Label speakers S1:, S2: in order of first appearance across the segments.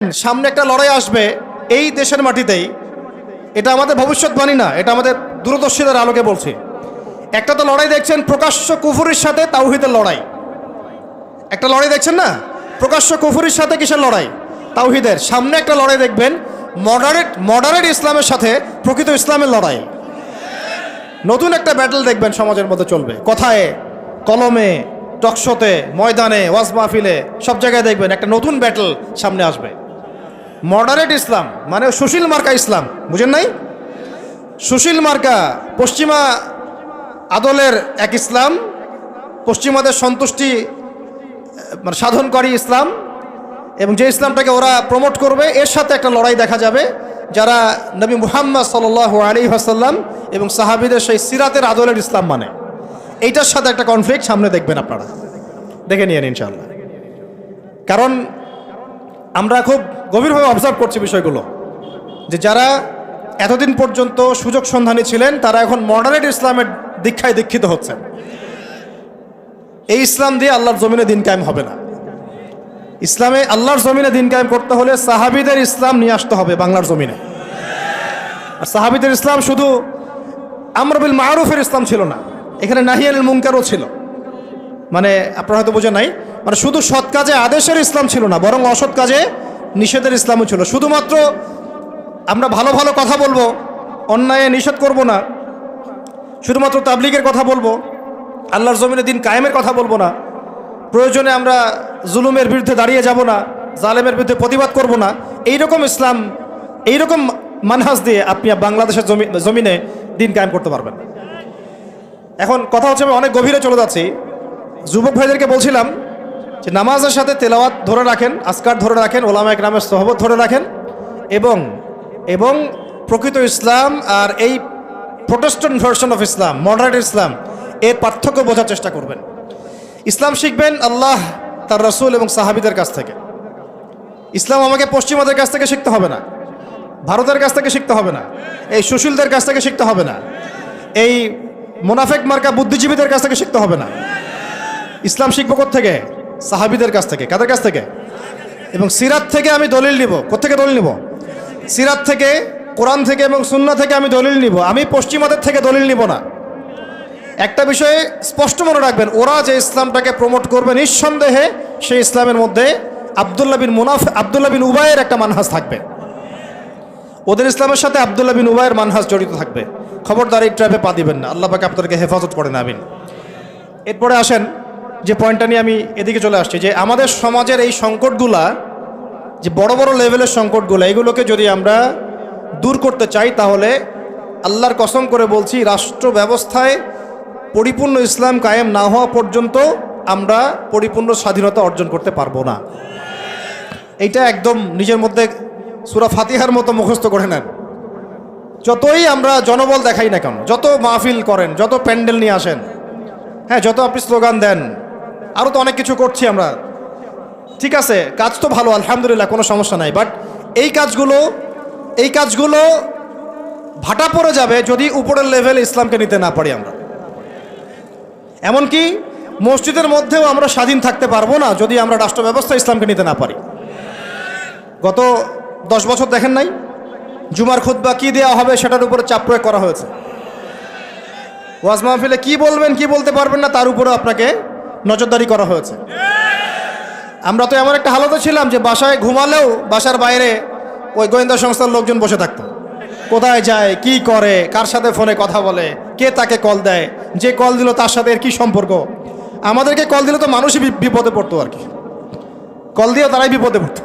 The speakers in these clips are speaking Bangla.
S1: সামনে একটা লড়াই আসবে এই দেশের মাটিতেই। এটা আমাদের ভবিষ্যৎবাণী না, এটা আমাদের দূরদর্শিতার আলোকে বলছি। একটা তো লড়াই দেখছেন প্রকাশ্য কুফুরির সাথে তাওহীদের লড়াই। একটা লড়াই দেখছেন না, প্রকাশ্য কুফুরির সাথে কিসের লড়াই? তাওহীদের। সামনে একটা লড়াই দেখবেন মডারেট ইসলামের সাথে প্রকৃত ইসলামের লড়াই। নতুন একটা ব্যাটল দেখবেন সমাজের মধ্যে চলবে, কথায় কলমে, টকশোতে, ময়দানে, ওয়াজ মাহফিলে, সব জায়গায় দেখবেন একটা নতুন ব্যাটল সামনে আসবে। মডারেট ইসলাম মানে সুশীল মার্কা ইসলাম, বুঝেন নাই? সুশীল মার্কা পশ্চিমা আদলের এক ইসলাম, পশ্চিমাদের সন্তুষ্টি মানে সাধনকারী ইসলাম, এবং যে ইসলামটাকে ওরা প্রমোট করবে এর সাথে একটা লড়াই দেখা যাবে যারা নবী মুহাম্মদ সাল্লাল্লাহু আলাইহি ওয়াসাল্লাম এবং সাহাবীদের সেই সিরাতের আদলের ইসলাম মানে, এইটার সাথে একটা কনফ্লিক্ট সামনে দেখবেন। আপনারা দেখে নিয়েন ইনশাআল্লাহ। কারণ আমরা খুব গভীরভাবে অবজার্ভ করছি বিষয়গুলো, যে যারা এতদিন পর্যন্ত সুযোগ সন্ধানী ছিলেন তারা এখন মডারেট ইসলামের দীক্ষায় দীক্ষিত হচ্ছেন। এই ইসলাম দিয়ে আল্লাহর জমিনে দিন কায়েম হবে না। ইসলামে আল্লাহর জমিনে দিন কায়েম করতে হলে সাহাবীদের ইসলাম নিয়ে আসতে হবে বাংলার জমিনে। আর সাহাবীদের ইসলাম শুধু আমর বিল মারুফের ইসলাম ছিল না, এখানে নাহি আনিল মুনকারও ছিল। মানে আপনারা হয়তো বোঝেন নাই, মানে শুধু সৎ কাজে আদেশের ইসলাম ছিল না, বরং অসৎ কাজে নিষেধের ইসলামও ছিল। শুধুমাত্র আমরা ভালো ভালো কথা বলবো, অন্যায় নিষেধ করব না, শুধুমাত্র তাবলীগের কথা বলবো, আল্লাহর জমিনে দিন কায়েমের কথা বলবো না, প্রয়োজনে আমরা জুলুমের বিরুদ্ধে দাঁড়িয়ে যাব না, জালেমের বিরুদ্ধে প্রতিবাদ করব না, এইরকম ইসলাম, এইরকম মানহাজ দিয়ে আপনি বাংলাদেশের জমিনে দিন কায়েম করতে পারবেন। এখন কথা হচ্ছে, আমি অনেক গভীরে চলে যাচ্ছি। যুবক ভাইদেরকে বলছিলাম যে নামাজের সাথে তেলাওয়াত ধরে রাখেন, আজকার ধরে রাখেন, ওলামা একরামের সোহবত ধরে রাখেন, এবং প্রকৃত ইসলাম আর এই প্রোটেস্ট্যান্ট ভার্সন অফ ইসলাম, মডারেট ইসলাম, এর পার্থক্য বোঝার চেষ্টা করবেন। ইসলাম শিখবেন আল্লাহ, তার রাসূল এবং সাহাবীদের কাছ থেকে। ইসলাম আমাকে পশ্চিমাদের কাছ থেকে শিখতে হবে না, ভারতের কাছ থেকে শিখতে হবে না, এই সুশীলদের কাছ থেকে শিখতে হবে না, এই মুনাফেক মার্কা বুদ্ধিজীবীদের কাছ থেকে শিখতে হবে না। ইসলাম শিখবো কোত্থেকে? সাহাবীদের কাছ থেকে। কাদের কাছ থেকে? এবং সিরাত থেকে আমি দলিল নিব। কোত্থেকে দলিল নিব? সিরাত থেকে, কোরআন থেকে এবং সুন্নাহ থেকে আমি দলিল নিব। আমি পশ্চিমাদের থেকে দলিল নিব না। একটা বিষয়ে স্পষ্ট মনে রাখবেন, ওরা যে ইসলামটাকে প্রমোট করবে নিঃসন্দেহে সেই ইসলামের মধ্যে আব্দুল্লাহ বিন উবাইয়ের একটা মানহাজ থাকবে। ওদের ইসলামের সাথে আব্দুল্লাহ বিন উবাইয়ের মানহাজ জড়িত থাকবে। খবরদার এই ট্র্যাপে পা দিবেন না, আল্লাহ পাক আপনাদেরকে হেফাজত করেন, আমিন। এরপরে আসেন যে পয়েন্টটা নিয়ে আমি এদিকে চলে আসছি, যে আমাদের সমাজের এই সংকটগুলা, যে বড় বড় লেভেলের সংকটগুলো, এগুলোকে যদি আমরা দূর করতে চাই তাহলে আল্লাহর কসম করে বলছি, রাষ্ট্র ব্যবস্থায় পরিপূর্ণ ইসলাম কায়েম না হওয়া পর্যন্ত আমরা পরিপূর্ণ স্বাধীনতা অর্জন করতে পারবো না। এইটা একদম নিজের মধ্যে সূরা ফাতিহার মতো মুখস্থ করে নেন। যতই আমরা জনবল দেখাই না কেন, যত মাহফিল করেন, যত প্যান্ডেল নিয়ে আসেন, হ্যাঁ, যত আপনি স্লোগান দেন, আরও তো অনেক কিছু করছি আমরা, ঠিক আছে, কাজ তো ভালো, আলহামদুলিল্লাহ, কোনো সমস্যা নাই। বাট এই কাজগুলো ভাটা পড়ে যাবে যদি উপরের লেভেলে ইসলামকে নিতে না পারি আমরা। এমনকি মসজিদের মধ্যেও আমরা স্বাধীন থাকতে পারবো না যদি আমরা রাষ্ট্র ব্যবস্থা ইসলামকে নিতে না পারি। গত 10 বছর দেখেন নাই, জুমার খুতবা কি দেওয়া হবে সেটার উপরে চাপ প্রয়োগ করা হয়েছে। ওয়াজ মাহফিলে কি বলবেন, কি বলতে পারবেন না তার উপরে আপনাকে নজরদারি করা হয়েছে। আমরা তো এমন একটা হালতে ছিলাম যে বাসায় ঘুমালেও বাসার বাইরে ওই গোয়েন্দা সংস্থার লোকজন বসে থাকতো। কোথায় যায়, কি করে, কার সাথে ফোনে কথা বলে, কে তাকে কল দেয়, যে কল দিল তার সাথে এর কী সম্পর্ক। আমাদেরকে কল দিলে তো মানুষই বিপদে পড়তো আর কি, কল দিয়ে তারাই বিপদে পড়তো।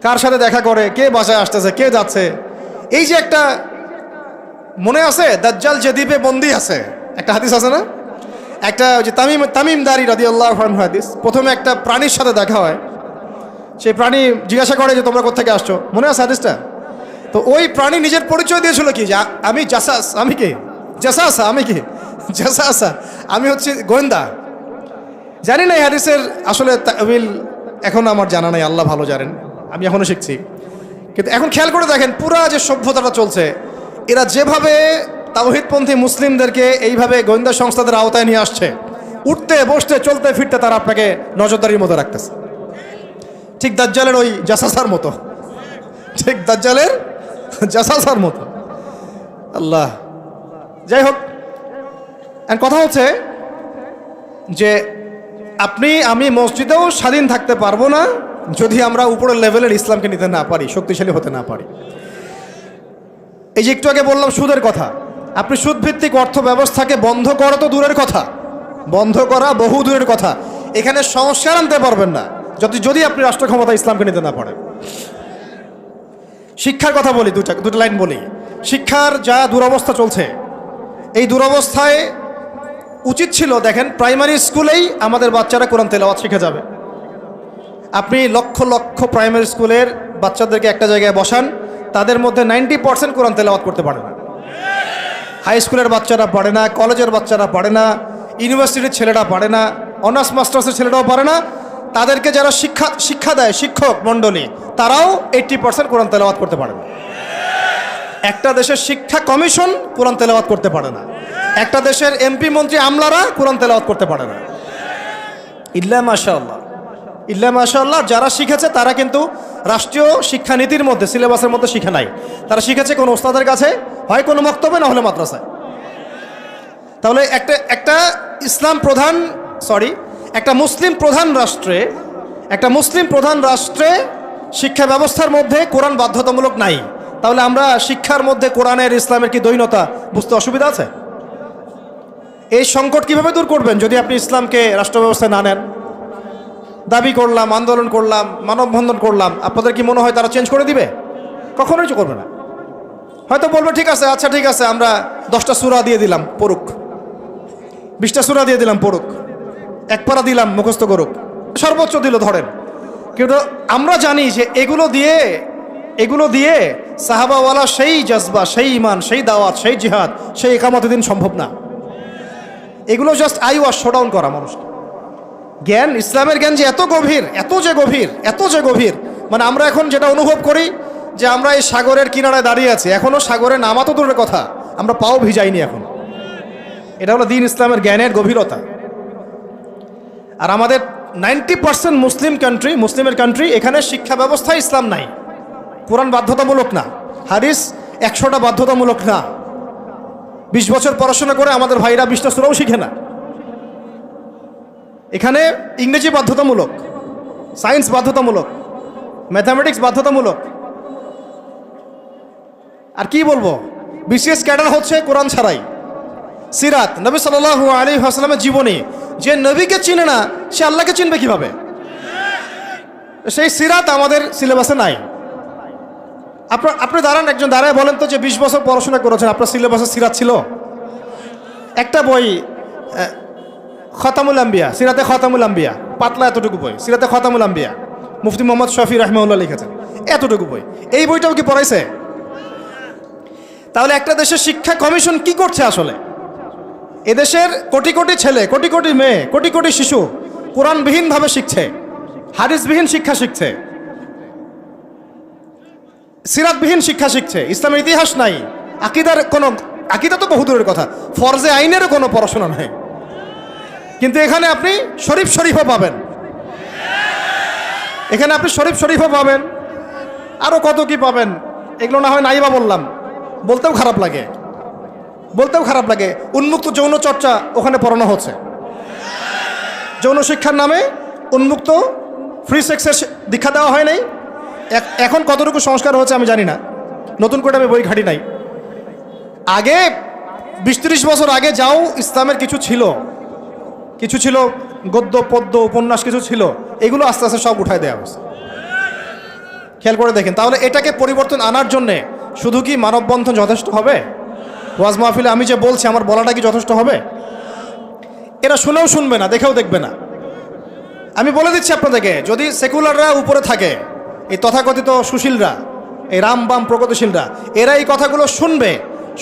S1: কার সাথে দেখা করে, কে বাসায় আসতেছে, কে যাচ্ছে। এই যে একটা মনে আছে দাজ্জাল যে দ্বীপে বন্দী আছে, একটা হাদিস আছে না, একটা যে তামিমদারি রাদিয়াল্লাহু আনহু হাদিস। প্রথমে একটা প্রাণীর সাথে দেখা হয়, সেই প্রাণী জিজ্ঞাসা করে যে তোমরা কোত্থেকে আসছো, মনে আছে হাদিসটা? তো ওই প্রাণী নিজের পরিচয় দিয়েছিল কি, যে আমি জাসাস, আমি কি জাসাস, আমি কি জাসাসা, আমি হচ্ছে গোয়েন্দা। জানি না এই হাদিসের আসলে তাওয়িল এখন আমার জানা নাই, আল্লাহ ভালো জানেন, আমি এখনও শিখছি। কিন্তু এখন খেয়াল করে দেখেন, পুরা যে সভ্যতাটা চলছে, এরা যেভাবে তাওহীদপন্থী মুসলিমদেরকে এইভাবে গোয়েন্দা সংস্থাদের আওতায় নিয়ে আসছে, উঠতে বসতে চলতে ফিরতে তারা আপনাকে নজরদারির মধ্যে রাখতেছে। ঠিক দাজ্জালের ওই জাসাসার মতো, ঠিক দাজ্জালের জাসাসার মতো। আল্লাহ, যাই হোক, কথা হচ্ছে যে আপনি আমি মসজিদেও স্বাধীন থাকতে পারবো না যদি আমরা উপরের লেভেলের ইসলামকে নিতে না পারি, শক্তিশালী হতে না পারি। এই যে একটু আগে বললাম সুদের কথা, আপনি সুদভিত্তিক অর্থ ব্যবস্থাকে বন্ধ করা তো দূরের কথা, বন্ধ করা বহু দূরের কথা, এখানে সংস্কার আনতে পারবেন না যদি আপনি রাষ্ট্র ক্ষমতা ইসলামকে নিতে না পারেন। শিক্ষার কথা বলি, দুটো লাইন বলি। শিক্ষার যা দুরবস্থা চলছে, এই দুরবস্থায় উচিত ছিল দেখেন প্রাইমারি স্কুলেই আমাদের বাচ্চারা কোরআন তেলাওয়াত শিখে যাবে। আপনি লক্ষ লক্ষ প্রাইমারি স্কুলের বাচ্চাদেরকে একটা জায়গায় বসান, তাদের মধ্যে 90% কোরআন তেলাওয়াত করতে পারে না। হাই স্কুলের বাচ্চারা পারে না, কলেজের বাচ্চারা পারে না, ইউনিভার্সিটির ছেলেরা পারে না, অনার্স মাস্টার্সের ছেলেরাও পারে না। তাদেরকে যারা শিক্ষা দেয় শিক্ষক মণ্ডলী, তারাও 80% কোরআন তেলাওয়াত করতে পারে না। একটা দেশের শিক্ষা কমিশন কোরআন তেলাওয়াত করতে পারে না। একটা দেশের এমপি মন্ত্রী আমলারা কোরআন তেলাওয়াত করতে পারে না। ইল্লা মাশাআল্লাহ, ইল্লা মাশাআল্লাহ। যারা শিখেছে তারা কিন্তু রাষ্ট্রীয় শিক্ষানীতির মধ্যে, সিলেবাসের মধ্যে শিখে নাই। তারা শিখেছে কোনো ওস্তাদের কাছে, হয় কোনো মক্তবে, না হলে মাদ্রাসায়। তাহলে একটা ইসলাম প্রধান একটা মুসলিম প্রধান রাষ্ট্রে শিক্ষা ব্যবস্থার মধ্যে কোরআন বাধ্যতামূলক নাই। তাহলে আমরা শিক্ষার মধ্যে কোরআনের ইসলামের কি দ্বৈনতা বুঝতে অসুবিধা আছে? এই সংকট কিভাবে দূর করবেন যদি আপনি ইসলামকে রাষ্ট্র ব্যবস্থায় না নেন? দাবি করলাম, আন্দোলন করলাম, মানববন্ধন করলাম, আপনাদের কি মনে হয় তারা চেঞ্জ করে দিবে? কখনোই করবে না। হয়তো বলবে ঠিক আছে, আচ্ছা ঠিক আছে, আমরা 10টা সূরা দিয়ে দিলাম পড়ুক, 20টা সূরা দিয়ে দিলাম পড়ুক, এক পারা দিলাম মুখস্থ করুক, সর্বোচ্চ দিল ধরেন। কিন্তু আমরা জানি যে এগুলো দিয়ে সাহাবাওয়ালা সেই জজবা, সেই ইমান, সেই দাওয়াত, সেই জিহাদ, সেই একামতের দিন সম্ভব না। এগুলো জাস্ট আইওয়াশ শোডাউন করা মানুষকে। জ্ঞান, ইসলামের জ্ঞান যে এত গভীর, মানে আমরা এখন যেটা অনুভব করি যে আমরা এই সাগরের কিনারায় দাঁড়িয়ে আছি, এখনও সাগরে নামা তো দূরের কথা, আমরা পাও ভিজাইনি এখন। এটা হলো দ্বীন ইসলামের জ্ঞানের গভীরতা। আর আমাদের 90% মুসলিমের কান্ট্রি, এখানে শিক্ষা ব্যবস্থায় ইসলাম নাই। কোরআন বাধ্যতামূলক না, হাদিস 100টা বাধ্যতামূলক না। 20 বছর পড়াশোনা করে আমাদের ভাইরা 20টা সূরাও শিখে না। এখানে ইংরেজি বাধ্যতামূলক, সায়েন্স বাধ্যতামূলক, ম্যাথামেটিক্স বাধ্যতামূলক। আর কি বলবো, বিসিএস ক্যাডার হচ্ছে কোরআন ছাড়াই। সিরাত, নবী সাল্লাল্লাহু আলাইহি ওয়াসাল্লামের জীবনী, যে নবীকে চিনে না সে আল্লাহকে চিনবে কিভাবে? সেই সিরাত আমাদের সিলেবাসে নাই। আপনি দাঁড়ান, একজন দাঁড়ায় বলেন তো যে 20 বছর পড়াশোনা করেছেন, আপনার সিলেবাসে সিরাত ছিল? একটা বই খতামুল আম্বিয়া, সিরাতে খতামুল আম্বিয়া, পাতলা এতটুকু বই, সিরাতে খতামুল আম্বিয়া, মুফতি মোহাম্মদ শফি রাহমাহুল্লাহ লিখেছেন, এতটুকু বই। এই বইটাও কি পড়াইছে? তাহলে একটা দেশের শিক্ষা কমিশন কি করছে আসলে? এদেশের কোটি কোটি ছেলে, কোটি কোটি মেয়ে, কোটি কোটি শিশু কোরআনবিহীনভাবে শিখছে, হাদিসবিহীন শিক্ষা শিখছে, সিরাতবিহীন শিক্ষা শিখছে, ইসলামের ইতিহাস নাই, আকিদা তো বহুদূরের কথা, ফরজে আইনেরও কোনো পড়াশোনা নাই। কিন্তু এখানে আপনি শরীফও পাবেন, আরো কত কি পাবেন। এগুলো না হয় নাইবা বললাম, বলতেও খারাপ লাগে। উন্মুক্ত যৌন চর্চা ওখানে পড়ানো হচ্ছে, যৌন শিক্ষার নামে উন্মুক্ত ফ্রি সেক্সের দীক্ষা দেওয়া হয় নাই। এখন কতটুকু সংস্কার হচ্ছে আমি জানি না, নতুন করে আমি বই ঘাঁটি নাই। আগে 20-30 বছর আগে যাও ইসলামের কিছু ছিল, গদ্য পদ্য উপন্যাস কিছু ছিল, এগুলো আস্তে আস্তে সব উঠায় দেওয়া হয়েছে। খেয়াল করে দেখেন। তাহলে এটাকে পরিবর্তন আনার জন্যে শুধু কি মানববন্ধন যথেষ্ট হবে? ওয়াজ মাহফিলে আমি যে বলছি আমার বলাটা কি যথেষ্ট হবে? এরা শুনেও শুনবে না, দেখেও দেখবে না। আমি বলে দিচ্ছি আপনাদেরকে, যদি সেকুলাররা উপরে থাকে, এই তথাকথিত সুশীলরা, এই রাম বাম প্রগতিশীলরা, এরা এই কথাগুলো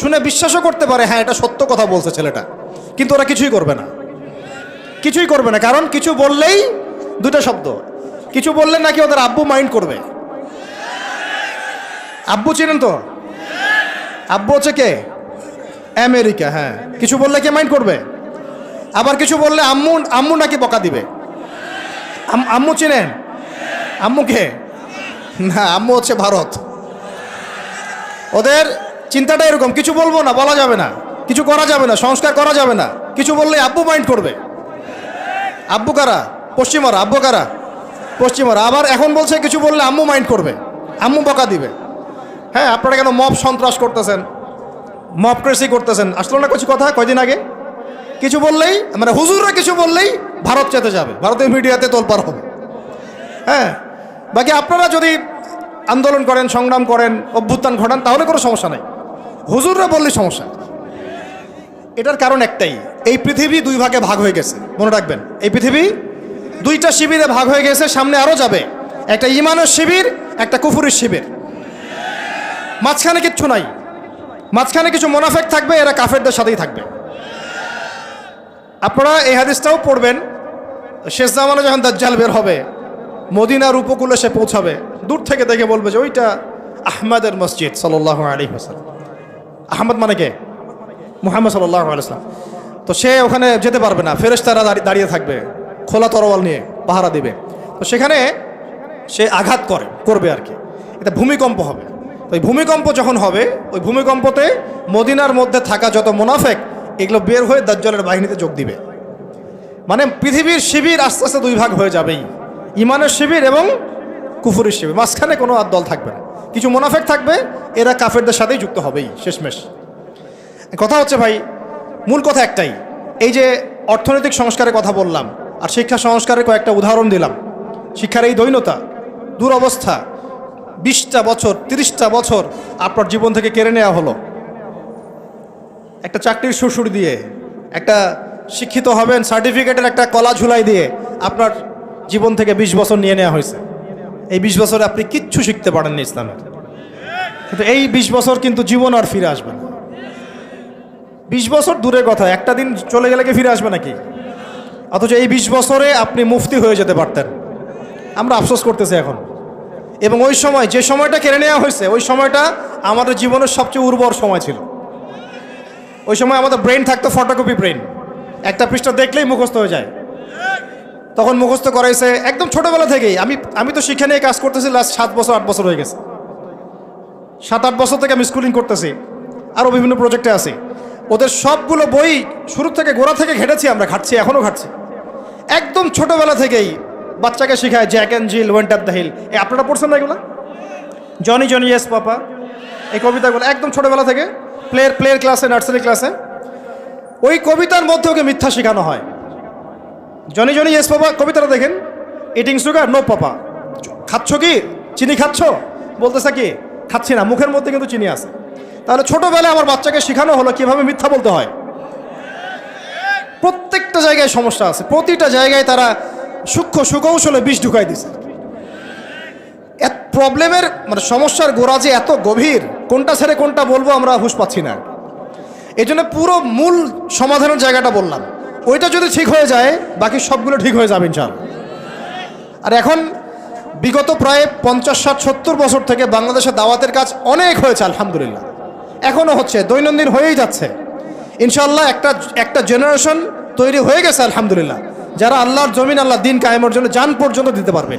S1: শুনে বিশ্বাসও করতে পারে, হ্যাঁ এটা সত্য কথা বলছে ছেলেটা, কিন্তু ওরা কিছুই করবে না। কারণ কিছু বললেই দুটো শব্দ, কিছু বললে নাকি ওদের আব্বু মাইন্ড করবে। আব্বু চিনেন তো? আব্বু হচ্ছে কে? আমেরিকা। হ্যাঁ, কিছু বললে কে মাইন্ড করবে? আবার কিছু বললে আম্মু নাকি বকা দিবে। আম্মু চিনেন? আম্মুকে? না, আম্মু হচ্ছে ভারত। ওদের চিন্তাটা এরকম, কিছু বলবো না, বলা যাবে না, কিছু করা যাবে না, সংস্কার করা যাবে না, কিছু বললে আব্বু মাইন্ড করবে। আব্বু কারা? পশ্চিমারা। আব্বু কারা? পশ্চিমারা। আবার এখন বলছে কিছু বললে আম্মু মাইন্ড করবে, আম্মু বকা দিবে। হ্যাঁ, আপনারা কেন মব সন্ত্রাস করতেছেন, মবক্রেসি করতেছেন? আসলো না কিছু কথা কয়দিন আগে? কিছু বললেই, মানে হুজুররা কিছু বললেই ভারত চেতে যাবে, ভারতের মিডিয়াতে তোলপাড় হবে। হ্যাঁ, বাকি আপনারা যদি আন্দোলন করেন, সংগ্রাম করেন, অভ্যুত্থান ঘটান, তাহলে কোনো সমস্যা নাই। হুজুররা বললেই সমস্যা। এটার কারণ একটাই, এই পৃথিবী দুই ভাগে ভাগ হয়ে গেছে। মনে রাখবেন, এই পৃথিবী দুইটা শিবিরে ভাগ হয়ে গেছে, সামনে আরও যাবে। একটা ইমানের শিবির, একটা কুফুরের শিবির। মাঝখানে কিচ্ছু নাই, মাঝখানে কিছু মোনাফেক থাকবে, এরা কাফেরদের সাথেই থাকবে। আপনারা এই হাদিসটাও পড়বেন, শেষ জামানে যখন দাজ্জাল বের হবে, মদিনার উপকূলে সে পৌঁছাবে, দূর থেকে দেখে বলবে যে ওইটা আহমদের মসজিদ সাল্লাল্লাহু আলাইহি ওয়াসাল্লাম। আহমদ মানে কে? মুহাম্মদ সাল্লাল্লাহু আলাইহি ওয়াসাল্লাম। তো সে ওখানে যেতে পারবে না, ফেরেশতারা দাঁড়িয়ে থাকবে খোলা তরোয়াল নিয়ে, পাহারা দিবে। তো সেখানে সে আঘাত করবে আর কি, এটা ভূমিকম্প হবে। তো এই ভূমিকম্প যখন হবে, ওই ভূমিকম্পতে মদিনার মধ্যে থাকা যত মুনাফিক, এগুলো বের হয়ে দাজ্জালের বাহিনীতে যোগ দিবে। মানে পৃথিবীর শিবির আস্তে আস্তে দুই ভাগ হয়ে যাবেই, ইমানের শিবির এবং কুফুরের শিবির। মাঝখানে কোনো আর দল থাকবে না, কিছু মুনাফিক থাকবে, এরা কাফেরদের সাথেই যুক্ত হবেই শেষমেশ। কথা হচ্ছে ভাই, মূল কথা একটাই, এই যে অর্থনৈতিক সংস্কারের কথা বললাম আর শিক্ষা সংস্কারের কয়েকটা উদাহরণ দিলাম। শিক্ষার এই দৈন্যতা, দুরবস্থা, 20টা বছর 30টা বছর আপনার জীবন থেকে কেড়ে নেওয়া হলো একটা চাকরির সুরসুরি দিয়ে, একটা শিক্ষিত হবেন সার্টিফিকেটের একটা কলা ঝুলাই দিয়ে আপনার জীবন থেকে 20 বছর নিয়ে নেওয়া হয়েছে। এই 20 বছরে আপনি কিচ্ছু শিখতে পারেননি ইসলামের। কিন্তু এই 20 বছর কিন্তু জীবন আর ফিরে আসবে না। 20 বছর দূরের কথা, একটা দিন চলে গেলে কি ফিরে আসবে নাকি? অথচ এই 20 বছরে আপনি মুফতি হয়ে যেতে পারতেন। আমরা আফসোস করতেছি এখন। এবং ওই সময়, যে সময়টা কেড়ে নেওয়া হয়েছে, ওই সময়টা আমাদের জীবনের সবচেয়ে উর্বর সময় ছিল। ওই সময় আমাদের ব্রেন থাকতো ফটোকপি ব্রেন, একটা পৃষ্ঠা দেখলেই মুখস্থ হয়ে যায়। তখন মুখস্থ করাইছে একদম ছোটোবেলা থেকেই। আমি তো শিক্ষা নিয়ে কাজ করতেছি লাস্ট 7 বছর 8 বছর হয়ে গেছে। 7-8 বছর থেকে আমি স্কুলিং করতেছি, আরও বিভিন্ন প্রজেক্টে আছি। ওদের সবগুলো বই শুরু থেকে গোড়া থেকে ঘেটেছি, আমরা ঘাটছি, এখনও ঘাটছি। একদম ছোটোবেলা থেকেই বাচ্চাকে শেখায় Jack and Jill went up the hill. আপনারা পড়ছেন না এগুলো? জনি জনি ইয়েস পাপা, এই কবিতাগুলো একদম ছোটোবেলা থেকে প্লেয়ার ক্লাসে, নার্সারি ক্লাসে ওই কবিতার মধ্যে ওকে মিথ্যা শেখানো হয়। জনি জনি ইয়েস পাপা কবিতাটা দেখেন, ইটিং সুগার নো পাপা, খাচ্ছ কি চিনি খাচ্ছ? বলতেছে কি খাচ্ছি না, মুখের মধ্যে কিন্তু চিনি আছে। তাহলে ছোটোবেলায় আমার বাচ্চাকে শেখানো হলো কীভাবে মিথ্যা বলতে হয়। প্রত্যেকটা জায়গায় সমস্যা আছে, প্রতিটা জায়গায় তারা সূক্ষ্ম সুকৌশলে বিষ ঢুকাই দিছে। প্রবলেমের মানে সমস্যার গোড়া যে এত গভীর, কোনটা ছেড়ে কোনটা বলবো আমরা হুঁশ পাচ্ছি না। এই জন্য পুরো মূল সমাধানের জায়গাটা বললাম, ওইটা যদি ঠিক হয়ে যায় বাকি সবগুলো ঠিক হয়ে যাবে ইনশাআল্লাহ। আর এখন বিগত প্রায় 50, 60, 70 বছর থেকে বাংলাদেশের দাওয়াতের কাজ অনেক হয়েছে আলহামদুলিল্লাহ, এখনও হচ্ছে, দৈনন্দিন হয়েই যাচ্ছে ইনশাআল্লাহ। একটা জেনারেশন তৈরি হয়ে গেছে আলহামদুলিল্লাহ, যারা আল্লাহর জমিন, আল্লাহ দিন কায়েমের জন্য জান পর্যন্ত দিতে পারবে।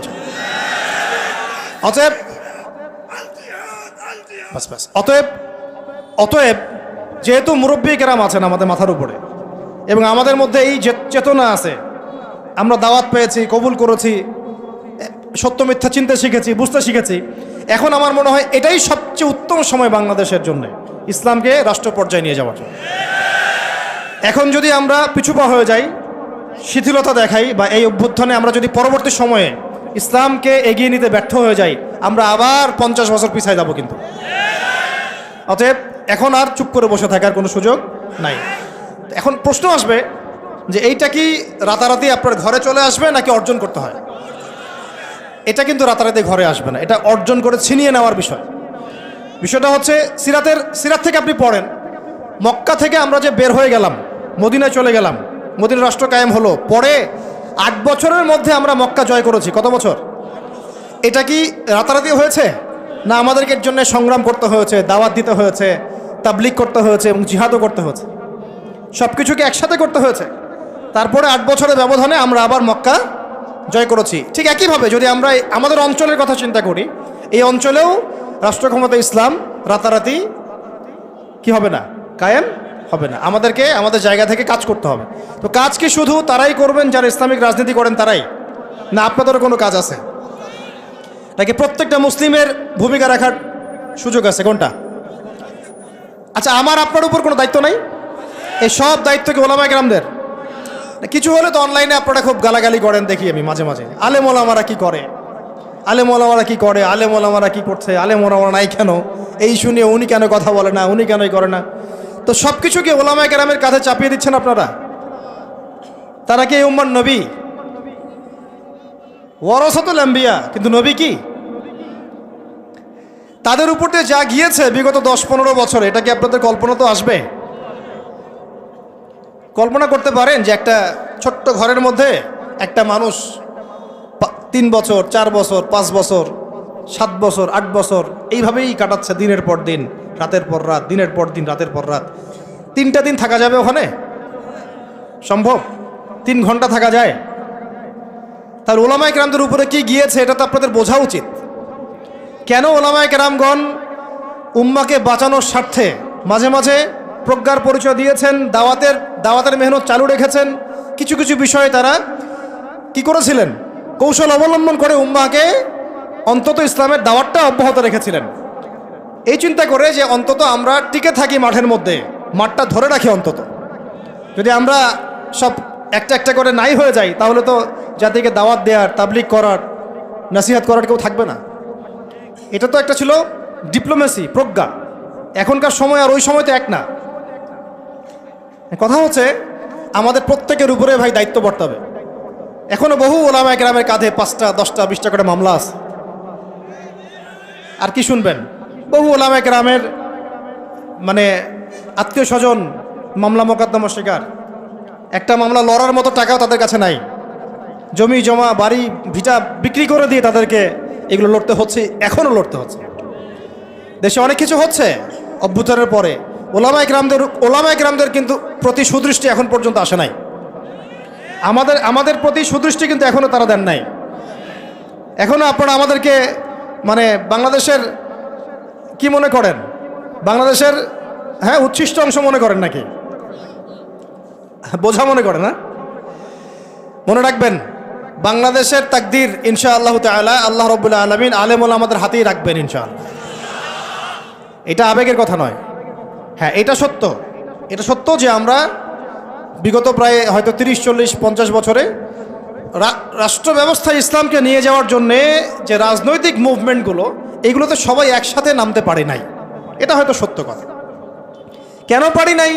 S1: অতএব যেহেতু মুরব্বী কেরাম আছেন আমাদের মাথার উপরে এবং আমাদের মধ্যে এই চেতনা আছে, আমরা দাওয়াত পেয়েছি, কবুল করেছি, সত্য মিথ্যা চিনতে শিখেছি, বুঝতে শিখেছি, এখন আমার মনে হয় এটাই সবচেয়ে উত্তম সময় বাংলাদেশের জন্য ইসলামকে রাষ্ট্র পর্যায়ে নিয়ে যাওয়ার জন্য। এখন যদি আমরা পিছুপা হয়ে যাই, শিথিলতা দেখাই, বা এই অভ্যুত্থানে আমরা যদি পরবর্তী সময়ে ইসলামকে এগিয়ে নিতে ব্যর্থ হয়ে যাই, আমরা আবার 50 বছর পিছায় যাব কিন্তু। অতএব এখন আর চুপ করে বসে থাকার কোনো সুযোগ নাই। এখন প্রশ্ন আসবে যে এইটা কি রাতারাতি আপনার ঘরে চলে আসবে নাকি অর্জন করতে হয়? এটা কিন্তু রাতারাতি ঘরে আসবে না, এটা অর্জন করে ছিনিয়ে নেওয়ার বিষয়। বিষয়টা হচ্ছে সিরাত থেকে আপনি পড়েন, মক্কা থেকে আমরা যে বের হয়ে গেলাম, মদিনায় চলে গেলাম, মদিনা রাষ্ট্র কায়েম হলো, পরে 8 বছরের মধ্যে আমরা মক্কা জয় করেছি। কত বছর? এটা কি রাতারাতি হয়েছে? না আমাদেরকে এর জন্য সংগ্রাম করতে হয়েছে, দাওয়াত দিতে হয়েছে, তাবলিগ করতে হয়েছে এবং জিহাদও করতে হয়েছে, সব কিছুকে একসাথে করতে হয়েছে। তারপরে 8 বছরের ব্যবধানে আমরা আবার মক্কা জয় করেছি। ঠিক একইভাবে যদি আমরা আমাদের অঞ্চলের কথা চিন্তা করি, এই অঞ্চলেও রাষ্ট্র ক্ষমতা ইসলাম রাতারাতি কি হবে না, কায়েম হবে না। আমাদেরকে আমাদের জায়গা থেকে কাজ করতে হবে। তো কাজ কি শুধু তারাই করবেন যারা ইসলামিক রাজনীতি করেন তারাই, না আপনাদেরও কোনো কাজ আছে নাকি প্রত্যেকটা মুসলিমের ভূমিকা রাখার সুযোগ আছে? কোনটা? আচ্ছা, আমার আপনার উপর কোনো দায়িত্ব নাই? এই সব দায়িত্ব কি ওলামায়ে কেরামদের? কিছু হলে তো অনলাইনে আপনারা খুব গালাগালি করেন, দেখি আমি মাঝে মাঝে, আলেম ওলামারা কি করে, আলেম ওলামারা কি করে, আলেম ওলামারা কি করছে, আলেম ওলামারা নাই কেন, এই শুনিয়ে উনি কেন কথা বলে না, উনি কেনই করে না। তো সব কিছু কি ওলামায়ে কেরামের কাঁধে চাপিয়ে দিচ্ছেন আপনারা? তারা কি এই উম্মার নবী? ওয়ারাসাতুল আম্বিয়া, কিন্তু নবী কি? তাদের উপর দিয়ে যা গিয়েছে বিগত 10-15 বছরে, এটা কি আপনাদের কল্পনা তো আসবে? কল্পনা করতে পারেন যে একটা ছোট্ট ঘরের মধ্যে একটা মানুষ 3 বছর, 4 বছর, 5 বছর, 7 বছর, 8 বছর এইভাবেই কাটাচ্ছে, দিনের পর দিন, রাতের পর রাত, দিনের পর দিন, রাতের পর রাত। 3টা দিন থাকা যাবে ওখানে? সম্ভব? 3 ঘন্টা থাকা যায়? তার ওলামায়ে কেরামদের উপরে কি গিয়েছে এটা তো আপনাদের বোঝা উচিত। কেন ওলামায়ে কেরামগণ উম্মাকে বাঁচানোর স্বার্থে মাঝে মাঝে প্রজ্ঞার পরিচয় দিয়েছেন, দাওয়াতের মেহনত চালু রেখেছেন। কিছু কিছু বিষয়ে তারা কি করেছিলেন, কৌশল অবলম্বন করে উম্মাকে অন্তত ইসলামের দাওয়াতটা অব্যাহত রেখেছিলেন, এই চিন্তা করে যে অন্তত আমরা টিকে থাকি মাঠের মধ্যে, মাঠটা ধরে রাখি। অন্তত যদি আমরা সব একটা একটা করে নাই হয়ে যাই, তাহলে তো জাতিকে দাওয়াত দেওয়ার, তাবলিগ করার, নসিহত করার কেউ থাকবে না। এটা তো একটা ছিল ডিপ্লোমেসি, প্রজ্ঞা। এখনকার সময় আর ওই সময় তো এক না। কথা হচ্ছে আমাদের প্রত্যেকের উপরে ভাই দায়িত্ব বর্তাবে। এখনো বহু ওলামায়ে কেরামের কাঁধে 5টা, 10টা, 20টা করে মামলা আছে। আর কি শুনবেন, বহু ওলামায়ে কেরামের মানে আত্মীয় স্বজন মামলা মোকদ্দমা শিকার। একটা মামলা লড়ার মতো টাকাও তাদের কাছে নাই। জমি জমা, বাড়ি ভিটা বিক্রি করে দিয়ে তাদেরকে এগুলো লড়তে হচ্ছে, এখনও লড়তে হচ্ছে। দেশে অনেক কিছু হচ্ছে অভ্যুত্থানের পরে, ওলামায়ে কেরামদের কিন্তু প্রতি সুদৃষ্টি এখন পর্যন্ত আসে নাই। আমাদের প্রতি সুদৃষ্টি কিন্তু এখনও তারা দেন নাই। এখনও আপনারা আমাদেরকে মানে বাংলাদেশের কি মনে করেন, বাংলাদেশের উচ্ছিষ্ট অংশ মনে করেন নাকি? বোঝা মনে করেন না? মনে রাখবেন, বাংলাদেশের তাকদীর ইনশাআল্লাহ তাআলা আল্লাহ রাব্বুল আলামিন আলেম ওলামাদের হাতেই রাখবেন ইনশাআল্লাহ। এটা আবেগের কথা নয়। হ্যাঁ, এটা সত্য। এটা সত্য যে আমরা বিগত প্রায় হয়তো 30, 40, 50 বছরে রাষ্ট্র ব্যবস্থায় ইসলামকে নিয়ে যাওয়ার জন্যে যে রাজনৈতিক মুভমেন্টগুলো, এগুলোতে সবাই একসাথে নামতে পারে নাই। এটা হয়তো সত্য কথা। কেন পারি নাই,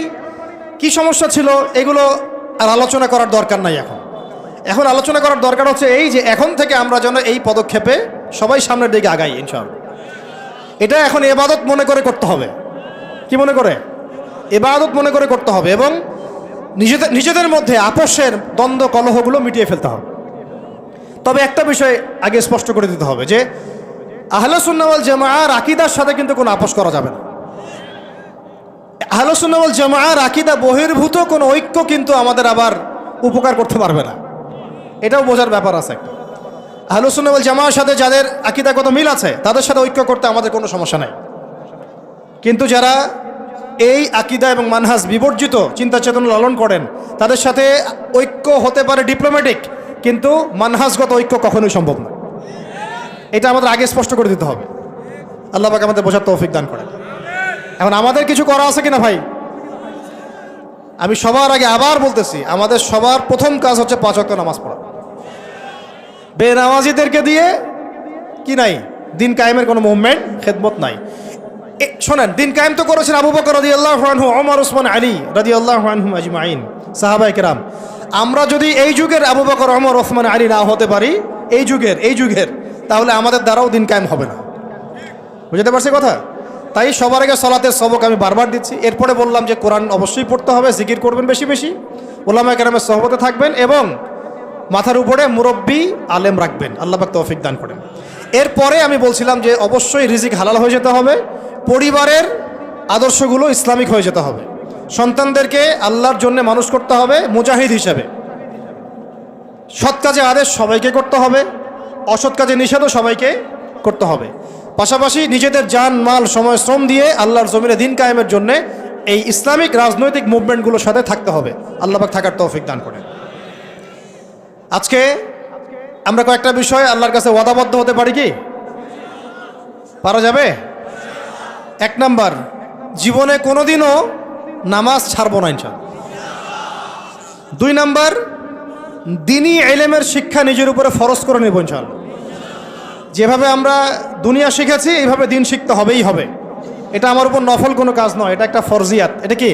S1: কি সমস্যা ছিল, এগুলো আর আলোচনা করার দরকার নাই। এখন আলোচনা করার দরকার হচ্ছে এই যে এখন থেকে আমরা যেন এই পদক্ষেপে সবাই সামনের দিকে আগাই ইনশাআল্লাহ। এটা এখন ইবাদত মনে করে করতে হবে। কি মনে করে? ইবাদত মনে করে করতে হবে। এবং নিজেদের মধ্যে আপোষের দ্বন্দ্ব কলহগুলো মিটিয়ে ফেলতে হবে। তবে একটা বিষয় আগে স্পষ্ট করে দিতে হবে যে আহলে সুন্নাহ ওয়াল জামাআর আকীদার সাথে কিন্তু কোনো আপোষ করা যাবে না। আহলে সুন্নাহ ওয়াল জামাআর আকীদা বহির্ভূত কোনো ঐক্য কিন্তু আমাদের আবার উপকার করতে পারবে না। এটাও বোঝার ব্যাপার আছে একটা। আহলে সুন্নাহ ওয়াল জামাআর সাথে যাদের আকীদাগত মিল আছে তাদের সাথে ঐক্য করতে আমাদের কোনো সমস্যা নাই। কিন্তু যারা এই আকীদা এবং মানহাজ বিবর্জিত চিন্তা চেতনা লালন করেন, তাদের সাথে ঐক্য হতে পারে ডিপ্লোম্যাটিক, কিন্তু মানহাজগত ঐক্য কখনোই সম্ভব না। এটা আমাদের আগে স্পষ্ট করে দিতে হবে। আল্লাহ পাক আমাদের বোঝার তৌফিক দান করেন। এখন আমাদের কিছু করা আছে কিনা ভাই? আমি সবার আগে আবার বলতেছি, আমাদের সবার প্রথম কাজ হচ্ছে 5 ওয়াক্ত নামাজ পড়া। বেনামাজিদেরকে দিয়ে কি নাই, দিন কায়েমের কোনো মুভমেন্ট, খেদমত নাই। শোনেন, দিন কায়েম তো করেছেন আবু বকর রাদিয়াল্লাহু আনহু, ওমর, ওসমান, আলী রাদিয়াল্লাহু আনহুম আজমাইন, সাহাবায়ে কেরাম। আমরা যদি এই যুগের আবু বকর, ওমর, ওসমান, আলী না হতে পারি, এই যুগের, তাহলে আমাদের দ্বারাও দিন কায়েম হবে না। বুঝতে পারছি কথা? তাই সবার আগে সালাতের সবক আমি বারবার দিচ্ছি। এরপরে বললাম যে কোরআন অবশ্যই পড়তে হবে, জিকির করবেন বেশি বেশি, উলামায়ে কেরামের সোহবতে থাকবেন এবং মাথার উপরে মুরব্বী আলেম রাখবেন। আল্লাহ পাক তৌফিক দান করেন। এরপরে আমি বলছিলাম যে অবশ্যই রিজিক হালাল হয়ে যেতে হবে, পরিবারের আদর্শগুলো ইসলামিক হয়ে যেতে হবে, সন্তানদেরকে আল্লাহর জন্য মানুষ করতে হবে মুজাহিদ হিসাবে। সৎ কাজে আদেশ সবাইকে করতে হবে, অসৎ কাজে নিষেধও সবাইকে করতে হবে। পাশাপাশি নিজেদের জান মাল সময় শ্রম দিয়ে আল্লাহর জমিনে দিন কায়েমের জন্য এই ইসলামিক রাজনৈতিক মুভমেন্টগুলোর সাথে থাকতে হবে। আল্লাহ পাক থাকার তৌফিক দান করেন। আজকে আমরা কয়েকটা বিষয় আল্লাহর কাছে ওয়াদাবদ্ধ হতে পারি কি? পারা যাবে? 1 নাম্বার, জীবনে কোনোদিনও নামাজ ছাড়বো না ইনশাআল্লাহ। 2 নাম্বার, দ্বীনি ইলমের শিক্ষা নিজের উপরে ফরজ করে নেব ইনশাআল্লাহ। যেভাবে আমরা দুনিয়া শিখেছি এইভাবে দিন শিখতে হবেই হবে। এটা আমার উপর নফল কোনো কাজ নয়, এটা একটা ফরজিয়াত। এটা কি?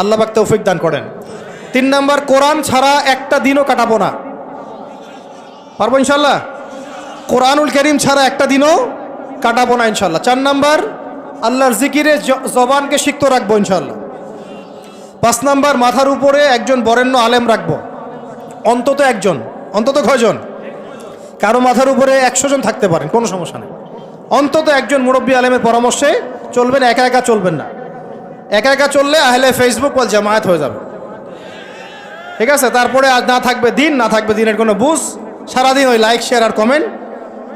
S1: আল্লাহ পাক তৌফিক দান করেন। 3 নাম্বার, কোরআন ছাড়া একটা দিনও কাটাবো না। পারবো ইনশাআল্লাহ? কোরআনুল কারীম ছাড়া একটা দিনও কাটাবো না ইনশাআল্লাহ। 4 নাম্বার, আল্লাহর জিকিরে জবানকে সিক্ত রাখবো ইনশাআল্লাহ। 5 নাম্বার, মাথার উপরে একজন বরেণ্য আলেম রাখবো, অন্তত একজন। অন্তত কয়জন? কারো মাথার উপরে 100 জন থাকতে পারেন, কোনো সমস্যা নেই। অন্তত একজন মুরব্বী আলেমের পরামর্শে চলবেন, একা একা চলবেন না। একা একা চললে আহলে ফেসবুক ওয়াল জামায়াত হয়ে যাবে, ঠিক আছে? তারপরে আজ না থাকবে দিন, না থাকবে দিনের কোনো বুঝ, সারাদিন ওই লাইক শেয়ার আর কমেন্ট,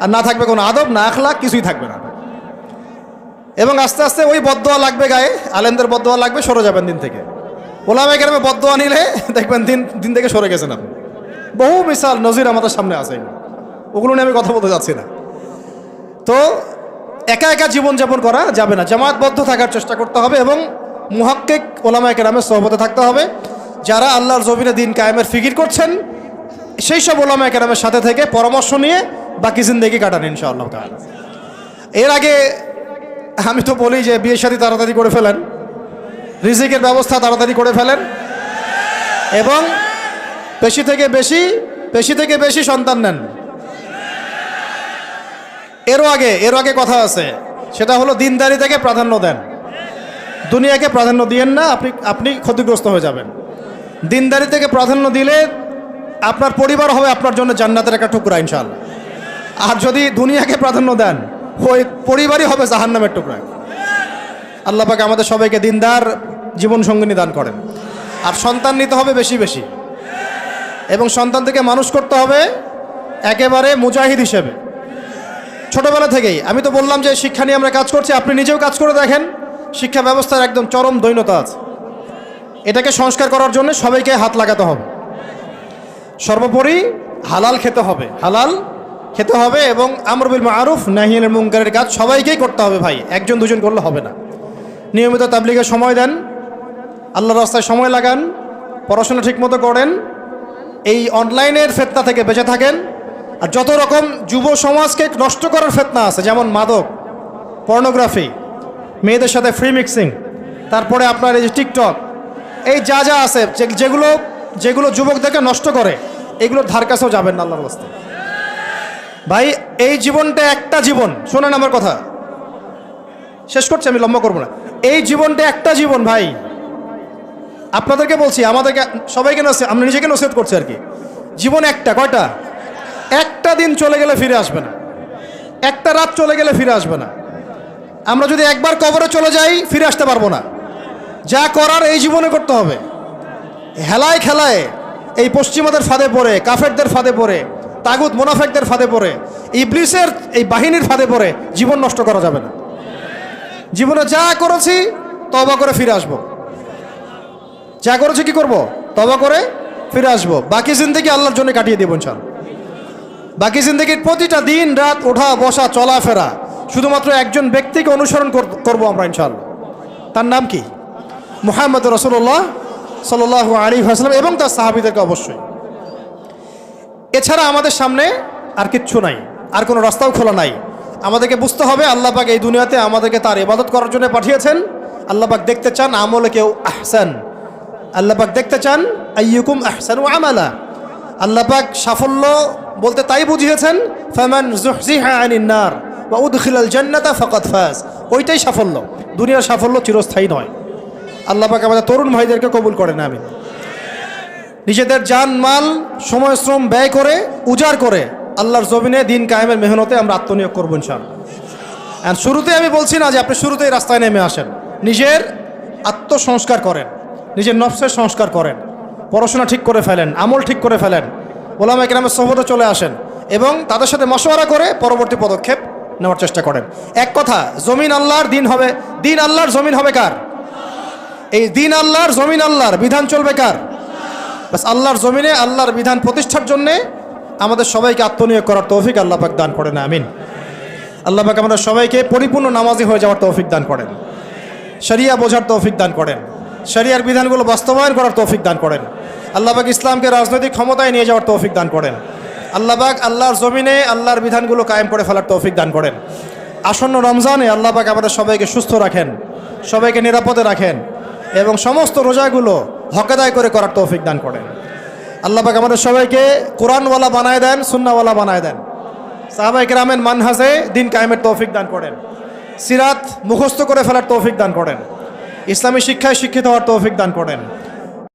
S1: আর না থাকবে কোনো আদব, না আখলাক, কিছুই থাকবে না। এবং আস্তে আস্তে ওই বদদোয়া লাগবে গায়ে, আলেমদের বদদোয়া লাগবে, সরে যাবেন দিন থেকে। ওলামায়ে কেরামের বদদোয়া নিলে দেখবেন দিন থেকে সরে গেছেন আপনি। বহু মিসাল নজির আমাদের সামনে আছে, ওগুলো নিয়ে আমি কথা বলতে যাচ্ছি না। তো একা একা জীবনযাপন করা যাবে না, জামায়াতবদ্ধ থাকার চেষ্টা করতে হবে এবং মুহাক্কিক ওলামায়ে কেরামের সোহবতে থাকতে হবে। যারা আল্লাহর জমিনে দিন কায়েমের ফিকির করছেন সেই সব ওলামায়ে কেরামের সাথে থেকে পরামর্শ নিয়ে বাকি জিন্দেগি কাটান ইনশাআল্লাহ তাআলা। এর আগে আমি তো বলি যে বিয়ে শাদী তাড়াতাড়ি করে ফেলেন, রিজিকের ব্যবস্থা তাড়াতাড়ি করে ফেলেন এবং বেশি থেকে বেশি সন্তান নেন। এরও আগে কথা আছে, সেটা হলো দিনদারি থেকে প্রাধান্য দেন, দুনিয়াকে প্রাধান্য দিয়েন না, আপনি ক্ষতিগ্রস্ত হয়ে যাবেন। দিনদারি থেকে প্রাধান্য দিলে আপনার পরিবার হবে আপনার জন্য জান্নাতের একটা টুকরা ইনশাআল্লাহ। আর যদি দুনিয়াকে প্রাধান্য দেন, ওই পরিবারই হবে জাহান্নামের টুকরা। আল্লাহ পাক আমাদের সবাইকে দিনদার জীবন সঙ্গিনী দান করেন। আর সন্তান নিতে হবে বেশি বেশি, এবং সন্তান থেকে মানুষ করতে হবে একেবারে মুজাহিদ হিসেবে ছোটবেলা থেকেই। আমি তো বললাম যে শিক্ষা নিয়ে আমরা কাজ করছি, আপনি নিজেও কাজ করে দেখেন। শিক্ষা ব্যবস্থার একদম চরম দৈন্যতা আছে, এটাকে সংস্কার করার জন্য সবাইকে হাত লাগাতে হবে। সর্বোপরি হালাল খেতে হবে এবং আমর বিল মারুফ নাহি আনিল মুনকারের কাজ সবাইকেই করতে হবে ভাই, একজন দুজন করলে হবে না। নিয়মিত তাবলীগে সময় দেন, আল্লাহর রাস্তায় সময় লাগান, পড়াশোনা ঠিকমতো করেন, এই অনলাইনের ফিতনা থেকে বেঁচে থাকেন। আর যত রকম যুব সমাজকে নষ্ট করার ফিতনা আছে, যেমন মাদক, পর্নোগ্রাফি, মেয়েদের সাথে ফ্রি মিক্সিং, তারপরে আপনার এই যে টিকটক, এই যা আছে যেগুলো যুবকদেরকে নষ্ট করে, এগুলোর ধার কাছেও যাবেন না আল্লাহর রাস্তায়। ভাই এই জীবনটা একটা জীবন, শোনেন আমার কথা, শেষ করছি, আমি লম্বা করবো না। এই জীবনটা একটা জীবন ভাই, আপনাদেরকে বলছি, আমাদেরকে সবাইকে আমরা নিজেকে নসিহত করছি আর কি। জীবন একটা, কয়টা? একটা দিন চলে গেলে ফিরে আসবে না, একটা রাত চলে গেলে ফিরে আসবে না। আমরা যদি একবার কবরে চলে যাই ফিরে আসতে পারবো না। যা করার এই জীবনে করতে হবে। হেলায় খেলায় এই পশ্চিমাদের ফাঁদে পড়ে, কাফেরদের ফাঁদে পড়ে, তাগুত মুনাফিকদের ফাঁদে পড়ে, ইবলিসের এই বাহিনীর ফাঁদে পড়ে জীবন নষ্ট করা যাবে না। জীবনে যা করেছি তওবা করে ফিরে আসবো, যা করেছি কি করব? তওবা করে ফিরে আসবো। বাকি জিন্দেগি আল্লাহর জন্য কাটিয়ে দেব ইনশাআল্লাহ। বাকি জিন্দেগির প্রতিটা দিন রাত, ওঠা বসা চলাফেরা শুধুমাত্র একজন ব্যক্তিকে অনুসরণ করব আমরা ইনশাআল্লাহ। তার নাম কি? মুহাম্মদ রাসূলুল্লাহ সাল্লাল্লাহু আলাইহি ওয়াসাল্লাম এবং তার সাহাবীদেরকে অবশ্যই। এছাড়া আমাদের সামনে আর কিচ্ছু নাই, আর কোনো রাস্তাও খোলা নাই। আমাদেরকে বুঝতে হবে আল্লাহ পাক এই দুনিয়াতে আমাদেরকে তার ইবাদত করার জন্য পাঠিয়েছেন। আল্লাহ পাক দেখতে চান আমলে কেউ আহসান, আল্লাহ পাক দেখতে চান আইয়ুকুম আহসানু আমালা। আল্লাহ পাক সাফল্য বলতে তাই বুঝিয়েছেন, ফামান যুহজিহা আনিন নার ওয়া উদখিলাল জান্নাতা ফাকাদ ফাজ। ওইটাই সাফল্য, দুনিয়ার সাফল্য চিরস্থায়ী নয়। আল্লাহ পাক আমাদের তরুণ ভাইদেরকে কবুল করেন, আমিন। নিজেদের জান মাল সময় শ্রম ব্যয় করে উজাড় করে আল্লাহর জমিনে দিন কায়েমের মেহনতে আমরা আত্মনিয়োগ করবো ইনশাআল্লাহ। আর শুরুতে আমি বলছি না যে আপনি শুরুতেই রাস্তায় নেমে আসেন, নিজের আত্মসংস্কার করেন, নিজের নফসের সংস্কার করেন, পড়াশোনা ঠিক করে ফেলেন, আমল ঠিক করে ফেলেন, ওলামা কেরামের সোহবতে চলে আসেন এবং তাদের সাথে মশওয়ারা করে পরবর্তী পদক্ষেপ নেওয়ার চেষ্টা করেন। এক কথা, জমিন আল্লাহর, দিন হবে, দিন আল্লাহর, জমিন হবে কার? এই দিন আল্লাহর, জমিন আল্লাহর, বিধান চলবে কার? বাস আল্লাহর জমিনে আল্লাহর বিধান প্রতিষ্ঠার জন্যে আমাদের সবাইকে আত্মনিয়োগ করার তৌফিক আল্লাহ পাক দান করেন, আমিন। আল্লাহ পাক আমাদের সবাইকে পরিপূর্ণ নামাজি হয়ে যাওয়ার তৌফিক দান করেন, শরিয়া বোঝার তৌফিক দান করেন, শরিয়ার বিধানগুলো বাস্তবায়ন করার তৌফিক দান করেন। আল্লাহ পাক ইসলামকে রাজনৈতিক ক্ষমতায় নিয়ে যাওয়ার তৌফিক দান করেন। আল্লাহ পাক আল্লাহর জমিনে আল্লাহর বিধানগুলো কায়েম করে ফেলার তৌফিক দান করেন। আসন্ন রমজানে আল্লাহ পাক আমাদের সবাইকে সুস্থ রাখেন, সবাইকে নিরাপদে রাখেন এবং সমস্ত রোজাগুলো হকেদায় করে করার তৌফিক দান করেন। আল্লাহ পাক আমাদের সবাইকে কোরআনওয়ালা বানায় দেন, সুন্নাহওয়ালা বানায় দেন। সাহাবায়ে কেরামের মানহাজে দিন কায়েমের তৌফিক দান করেন। সিরাত মুখস্থ করে ফেলার তৌফিক দান করেন। ইসলামী শিক্ষায় শিক্ষিত হওয়ার তৌফিক দান করেন।